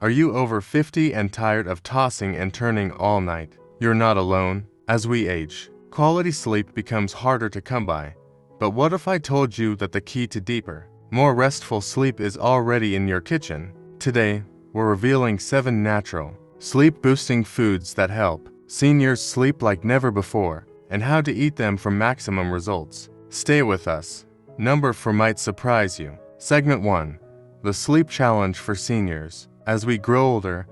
Are you over 50 and tired of tossing and turning all night? You're not alone. As we age, quality sleep becomes harder to come by. But what if I told you that the key to deeper, more restful sleep is already in your kitchen? Today, we're revealing 7 natural, sleep-boosting foods that help seniors sleep like never before, and how to eat them for maximum results. Stay with us. Number 4 might surprise you. Segment 1. The Sleep Challenge for Seniors. As we grow older,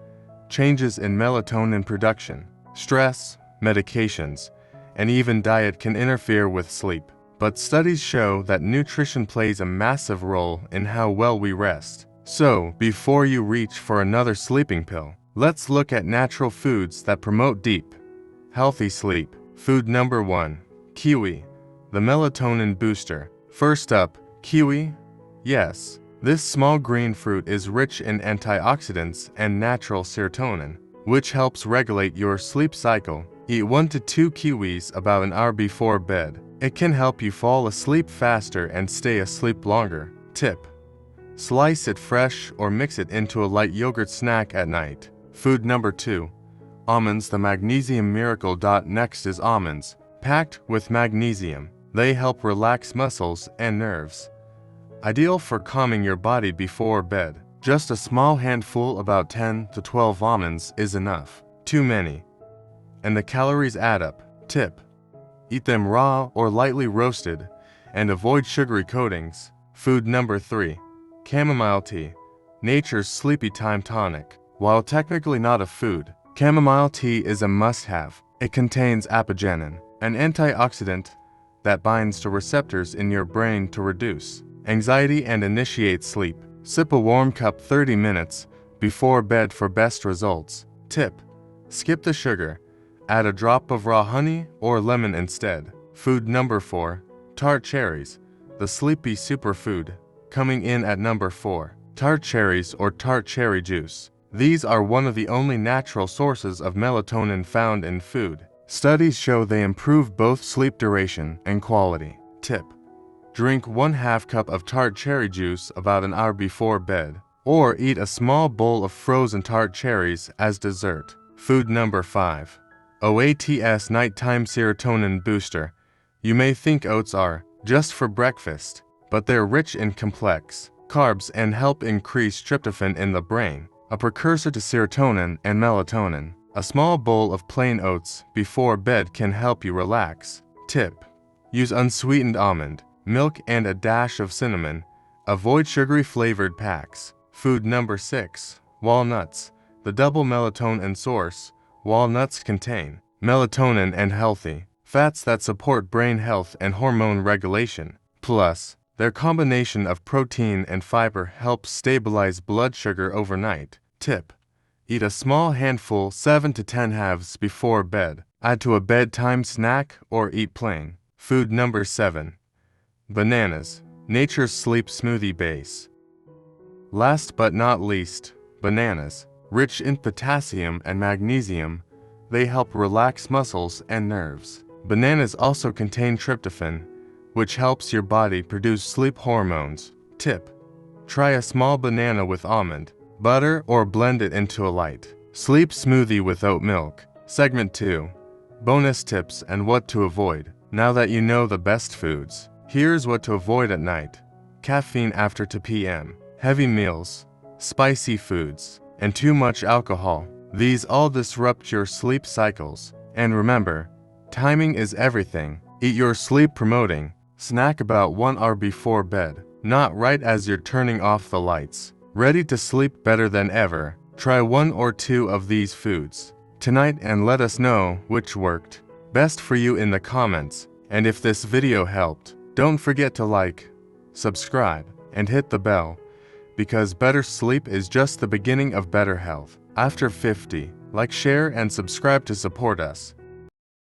changes in melatonin production, stress, medications, and even diet can interfere with sleep. But studies show that nutrition plays a massive role in how well we rest. So, before you reach for another sleeping pill, let's look at natural foods that promote deep, healthy sleep. Food number 1. Kiwi, the melatonin booster. First up, kiwi. Yes, this small green fruit is rich in antioxidants and natural serotonin, which helps regulate your sleep cycle. Eat 1 to 2 kiwis about an hour before bed. It can help you fall asleep faster and stay asleep longer. Tip: slice it fresh or mix it into a light yogurt snack at night. Food number 2. Almonds, the magnesium miracle. Next is almonds, packed with magnesium. They help relax muscles and nerves. Ideal for calming your body before bed. Just a small handful, about 10 to 12 almonds, is enough. Too many, and the calories add up. Tip: eat them raw or lightly roasted, and avoid sugary coatings. Food number 3. Chamomile tea, nature's sleepy time tonic. While technically not a food, chamomile tea is a must-have. It contains apigenin, an antioxidant that binds to receptors in your brain to reduce anxiety and initiate sleep. Sip a warm cup 30 minutes before bed for best results. Tip: skip the sugar. Add a drop of raw honey or lemon instead. Food number 4. Tart cherries, the sleepy superfood. Coming in at number 4. Tart cherries or tart cherry juice. These are one of the only natural sources of melatonin found in food. Studies show they improve both sleep duration and quality. Tip: drink 1/2 cup of tart cherry juice about an hour before bed, or eat a small bowl of frozen tart cherries as dessert. Food number 5. Oats Nighttime Serotonin Booster. You may think oats are just for breakfast, but they're rich in complex carbs and help increase tryptophan in the brain, a precursor to serotonin and melatonin. A small bowl of plain oats before bed can help you relax. Tip: use unsweetened almond milk and a dash of cinnamon. Avoid sugary flavored packs. Food number 6. Walnuts, the double melatonin source. Walnuts contain melatonin and healthy fats that support brain health and hormone regulation. Plus, their combination of protein and fiber helps stabilize blood sugar overnight. Tip: eat a small handful 7 to 10 halves before bed. Add to a bedtime snack or eat plain. Food number 7. Bananas, nature's sleep smoothie base. Last but not least, bananas. Rich in potassium and magnesium, they help relax muscles and nerves. Bananas also contain tryptophan, which helps your body produce sleep hormones. Tip: try a small banana with almond butter or blend it into a light sleep smoothie with oat milk. Segment 2. Bonus tips and what to avoid. Now that you know the best foods, here's what to avoid at night. Caffeine after 2 p.m., heavy meals, spicy foods, and too much alcohol. These all disrupt your sleep cycles. And remember, timing is everything. Eat your sleep-promoting snack about 1 hour before bed, not right as you're turning off the lights. Ready to sleep better than ever? Try 1 or 2 of these foods tonight and let us know which worked best for you in the comments. And if this video helped, don't forget to like, subscribe, and hit the bell, because better sleep is just the beginning of better health. After 50, like, share, and subscribe to support us.